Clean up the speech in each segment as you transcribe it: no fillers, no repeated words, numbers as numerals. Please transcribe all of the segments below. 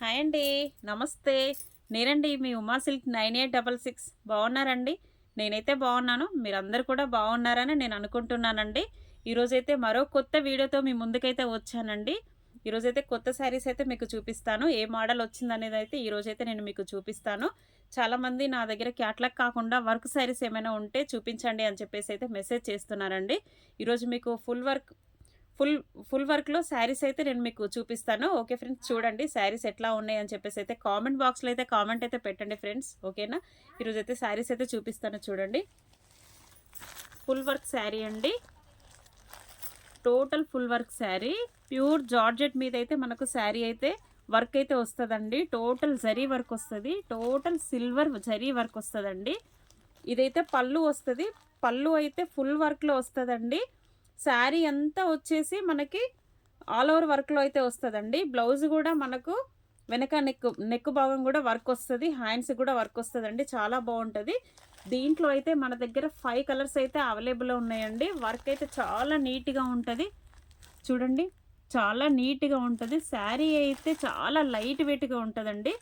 Hi అండి. నమస్తే. నేనండి మీ ఉమా సిల్క్ 9866 బాగున్నారండి? నేనైతే బాగున్నాను. మీరందరూ కూడా బాగున్నారని నేను అనుకుంటున్నానండి. ఈరోజైతే మరో కొత్త వీడియోతో మీ ముందుకైతే వచ్చానండి. ఈరోజైతే కొత్త శారీస్ అయితే మీకు చూపిస్తాను. ఏ మోడల్ వచ్చిందనేది అయితే ఈరోజైతే నేను మీకు చూపిస్తాను. చాలామంది నా దగ్గర క్యాట్లాగ్ కాకుండా వర్క్ శారీస్ ఏమైనా ఉంటే చూపించండి అని చెప్పేసి అయితే మెసేజ్ చేస్తున్నారండి. ఈరోజు మీకు ఫుల్ ఫుల్ వర్క్‌లో శారీస్ అయితే నేను మీకు చూపిస్తాను. ఓకే ఫ్రెండ్స్, చూడండి శారీస్ ఎట్లా ఉన్నాయని చెప్పేసి అయితే కామెంట్ బాక్స్‌లో అయితే కామెంట్ అయితే పెట్టండి ఫ్రెండ్స్. ఓకేనా? ఈరోజైతే శారీస్ అయితే చూపిస్తాను చూడండి. ఫుల్ వర్క్ శారీ అండి. Total full work sari. Pure georgette మీద అయితే మనకు శారీ అయితే వర్క్ అయితే వస్తదండి. టోటల్ జరీ వర్క్ వస్తది. టోటల్ సిల్వర్ జరీ వర్క్ వస్తదండి. ఇదైతే పళ్ళు వస్తది. పళ్ళు అయితే ఫుల్ వర్క్‌లో వస్తదండి. శారీ అంతా వచ్చేసి మనకి ఆల్ ఓవర్ వర్క్‌లో అయితే వస్తదండి. బ్లౌజ్ గూడా మనకు వెనక నెక్ భాగం గూడా వర్క్ వస్తది. హ్యాండ్స్ గూడా వర్క్ వస్తదండి. చాలా బావుంటది. దీంట్లో అయితే మన దగ్గర 5 కలర్స్ అయితే అవైలబుల్‌లో ఉన్నాయండి. వర్క్ అయితే చాలా నీట్‌గా ఉంటది. చూడండి, చాలా నీట్‌గా ఉంటది. శారీ అయితే చాలా లైట్ వెయిట్‌గా ఉంటదండి.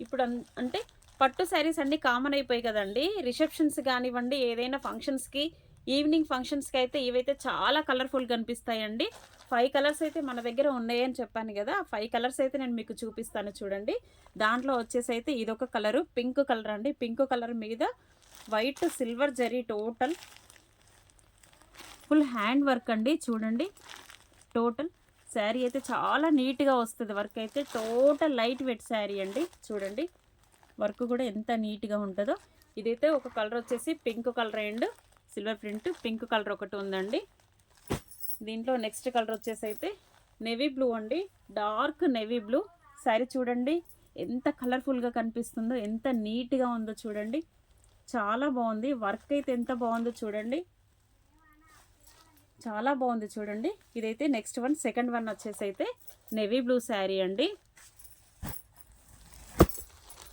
ఇప్పుడు అంటే పట్టు శారీస్ అన్నీ కామన్ అయిపోయాయి కదండీ. రిసెప్షన్స్ గానివ్వండి, ఏదైనా ఫంక్షన్స్‌కి, ఈవినింగ్ ఫంక్షన్స్‌కి అయితే ఇవైతే చాలా కలర్‌ఫుల్‌గా కనిపిస్తాయండి. 5 కలర్స్ అయితే మన దగ్గర ఉన్నాయని చెప్పాను గదా! 5 కలర్స్ అయితే నేను మీకు చూపిస్తాను చూడండి. దాంట్లో వచ్చేసైతే ఇదొక కలరు, పింక్ కలర్ అండి. పింక్ కలర్ మీద white silver zari total full hand work అండి. చూడండి, టోటల్ శారీ అయితే చాలా నీట్‌గా వస్తది. వర్క్ అయితే టోటల్ లైట్ వెయిట్ శారీ అండి. చూడండి, వర్క్ కూడా ఎంత నీట్‌గా ఉంటదో. ఇదైతే ఒక కలర్ వచ్చేసి pink colour and silver print pink colour ఒకటి ఉందండి. దీంట్లో నెక్స్ట్ కలర్ వచ్చేసైతే నేవీ బ్లూ అండి. Dark navy blue sari. చూడండి ఎంత కలర్ఫుల్‌గా కనిపిస్తుందో, ఎంత నీట్‌గా ఉందో చూడండి. చాలా బాగుంది. వర్క్ అయితే ఎంత బాగుందో చూడండి. చాలా బాగుంది చూడండి. ఇదైతే నెక్స్ట్ వన్, సెకండ్ వన్ వచ్చేసైతే నేవీ బ్లూ శారీ అండి.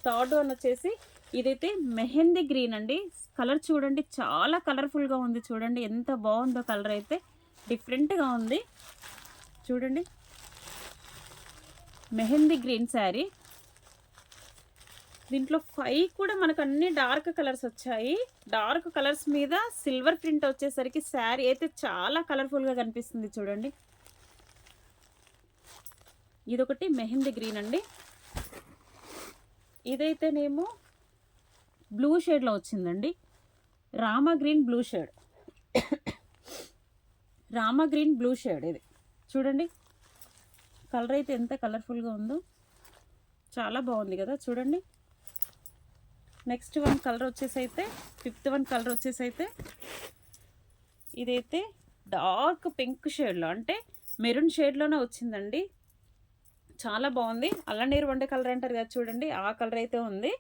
థర్డ్ వన్ వచ్చేసి ఇదైతే మెహందీ గ్రీన్ అండి. కలర్ చూడండి, చాలా కలర్ఫుల్గా ఉంది చూడండి. ఎంత బాగుందో కలర్ అయితే, డిఫరెంట్గా ఉంది చూడండి. మెహందీ గ్రీన్ శారీ. దీంట్లో 5 కూడా మనకు అన్ని డార్క్ కలర్స్ వచ్చాయి. డార్క్ కలర్స్ మీద సిల్వర్ ప్రింట్ వచ్చేసరికి శారీ అయితే చాలా కలర్ఫుల్గా కనిపిస్తుంది చూడండి. ఇదొకటి మెహందీ గ్రీన్ అండి. ఇదైతేనేమో బ్లూ షేడ్లో వచ్చిందండి. Rama green blue shade. Rama green blue shade ఇది చూడండి. కలర్ అయితే ఎంత కలర్ఫుల్గా ఉందో, చాలా బాగుంది కదా చూడండి. నెక్స్ట్ వన్ కలర్ వచ్చేసైతే, ఫిఫ్త్ వన్ కలర్ వచ్చేసైతే ఇదైతే డార్క్ పింక్ షేడ్లో, అంటే మెరూన్ షేడ్లోనే వచ్చిందండి. చాలా బాగుంది. అల్లనీరు వండే కలర్ అంటారు కదా చూడండి, ఆ కలర్ అయితే ఉంది.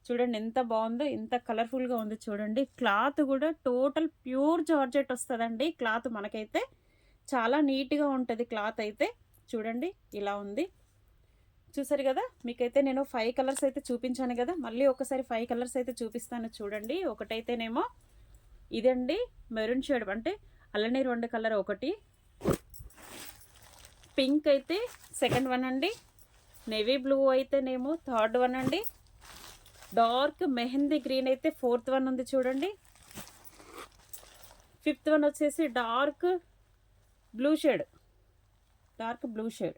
చూడండి ఎంత బాగుందో, ఎంత కలర్ఫుల్గా ఉంది చూడండి. క్లాత్ కూడా టోటల్ ప్యూర్ జార్జెట్ వస్తుందండి. క్లాత్ మనకైతే చాలా నీట్గా ఉంటుంది. క్లాత్ అయితే చూడండి ఇలా ఉంది. చూసారు కదా, మీకైతే నేను 5 కలర్స్ అయితే చూపించాను కదా. మళ్ళీ ఒకసారి 5 కలర్స్ అయితే చూపిస్తాను చూడండి. ఒకటైతేనేమో ఇదండి మెరూన్ షేడ్, అంటే అల్లనీరు వండే కలర్ ఒకటి. పింక్ అయితే సెకండ్ వన్ అండి. నేవీ బ్లూ అయితేనేమో థర్డ్ వన్ అండి. డార్క్ మెహందీ గ్రీన్ అయితే ఫోర్త్ వన్ ఉంది చూడండి. ఫిఫ్త్ వన్ వచ్చేసి dark blue shade. Dark blue shade.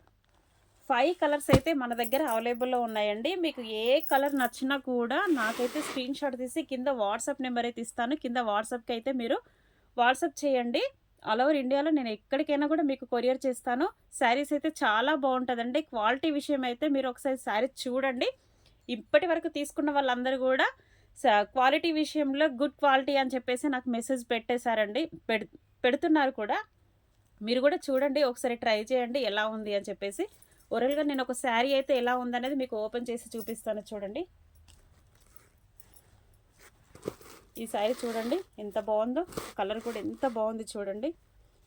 5 colours అయితే మన దగ్గర అవైలబుల్లో ఉన్నాయండి. మీకు ఏ కలర్ నచ్చినా కూడా నాకైతే స్క్రీన్ షాట్ తీసి కింద వాట్సాప్ నెంబర్ అయితే ఇస్తాను. కింద వాట్సాప్కి అయితే మీరు వాట్సాప్ చేయండి. ఆల్ ఓవర్ ఇండియాలో నేను ఎక్కడికైనా కూడా మీకు కొరియర్ చేస్తాను. శారీస్ అయితే చాలా బాగుంటుందండి. క్వాలిటీ విషయం అయితే మీరు ఒకసారి శారీ చూడండి. ఇప్పటి వరకు తీసుకున్న వాళ్ళందరూ కూడా క్వాలిటీ విషయంలో గుడ్ క్వాలిటీ అని చెప్పేసి నాకు మెసేజ్ పెట్టేశారండి. పెడుతున్నారు కూడా. మీరు కూడా చూడండి, ఒకసారి ట్రై చేయండి ఎలా ఉంది అని చెప్పేసి. ఓవరాల్గా నేను ఒక శారీ అయితే ఎలా ఉందనేది మీకు ఓపెన్ చేసి చూపిస్తాను చూడండి. ఈ శారీ చూడండి ఎంత బాగుందో, కలర్ కూడా ఎంత బాగుంది చూడండి.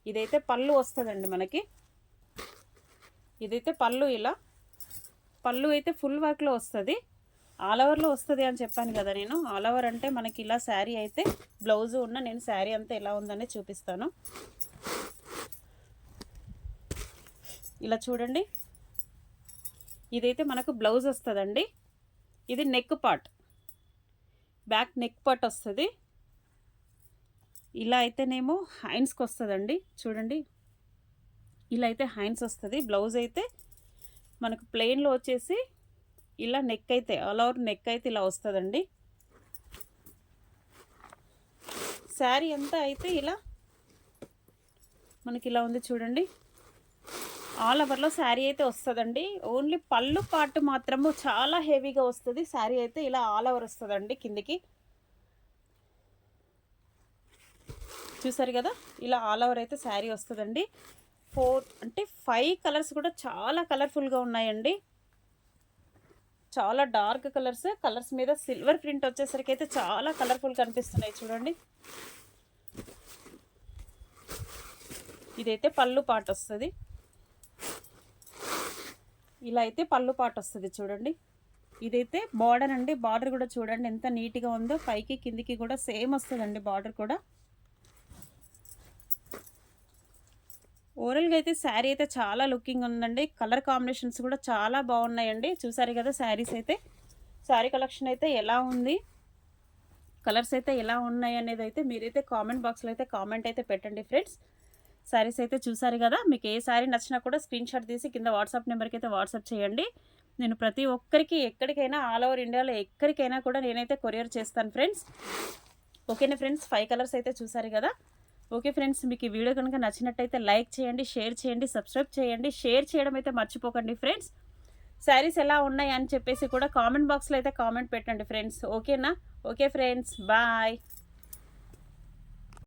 ఇదైతే పళ్ళు వస్తుందండి మనకి. ఇదైతే పళ్ళు, ఇలా పళ్ళు అయితే ఫుల్ వర్క్లో వస్తుంది. ఆల్ ఓవర్లో వస్తుంది అని చెప్పాను కదా నేను. ఆల్ ఓవర్ అంటే మనకి ఇలా శారీ అయితే బ్లౌజ్ ఉన్న నేను శారీ అంతా ఎలా ఉందని చూపిస్తాను. ఇలా చూడండి, ఇదైతే మనకు బ్లౌజ్ వస్తుందండి. ఇది neck part, back neck part వస్తుంది. ఇలా అయితేనేమో హ్యాండ్స్కి వస్తుందండి. చూడండి, ఇలా అయితే హ్యాండ్స్ వస్తుంది. బ్లౌజ్ అయితే మనకు ప్లెయిన్లో వచ్చేసి ఇలా నెక్ అయితే ఆల్ ఓవర్ నెక్ అయితే ఇలా వస్తుందండి. శారీ అంతా అయితే ఇలా మనకి ఇలా ఉంది చూడండి. ఆల్ ఓవర్లో శారీ అయితే వస్తుందండి. ఓన్లీ పళ్ళు పార్ట్ మాత్రము చాలా హెవీగా వస్తుంది. శారీ అయితే ఇలా ఆల్ ఓవర్ వస్తుందండి కిందికి. చూసారు కదా, ఇలా ఆల్ ఓవర్ అయితే శారీ వస్తుందండి. 5 కలర్స్ కూడా చాలా కలర్ఫుల్గా ఉన్నాయండి. చాలా డార్క్ కలర్స్ మీద సిల్వర్ ప్రింట్ వచ్చేసరికి అయితే చాలా కలర్ఫుల్ కనిపిస్తున్నాయి చూడండి. ఇదైతే పళ్ళు పార్ట్ వస్తుంది. ఇలా అయితే పళ్ళు పార్ట్ వస్తుంది చూడండి. ఇదైతే బార్డర్ అండి. బార్డర్ కూడా చూడండి ఎంత నీట్గా ఉందో. పైకి కిందికి కూడా సేమ్ వస్తుందండి బార్డర్ కూడా. ఓవరాల్గా అయితే శారీ అయితే చాలా లుకింగ్ ఉందండి. కలర్ కాంబినేషన్స్ కూడా చాలా బాగున్నాయండి. చూసారు కదా శారీస్ అయితే, శారీ కలెక్షన్ అయితే ఎలా ఉంది, కలర్స్ అయితే ఎలా ఉన్నాయి అనేది అయితే మీరైతే కామెంట్ బాక్స్లో అయితే కామెంట్ అయితే పెట్టండి ఫ్రెండ్స్. శారీస్ అయితే చూసారు కదా, మీకు ఏ శారీ నచ్చినా కూడా స్క్రీన్ షాట్ తీసి కింద వాట్సాప్ నెంబర్కి అయితే వాట్సాప్ చేయండి. నేను ప్రతి ఒక్కరికి ఎక్కడికైనా ఆల్ ఓవర్ ఇండియాలో ఎక్కడికైనా కూడా నేనైతే కొరియర్ చేస్తాను ఫ్రెండ్స్. ఓకేనా ఫ్రెండ్స్, 5 కలర్స్ అయితే చూసారు కదా. ఓకే ఫ్రెండ్స్, మీకు ఈ వీడియో కనుక నచ్చినట్టయితే లైక్ చేయండి, షేర్ చేయండి, సబ్స్క్రైబ్ చేయండి. షేర్ చేయడం అయితే మర్చిపోకండి ఫ్రెండ్స్. శారీస్ ఎలా ఉన్నాయి అని చెప్పేసి కూడా కామెంట్ బాక్స్లో అయితే కామెంట్ పెట్టండి ఫ్రెండ్స్. ఓకేనా? Okay friends, bye.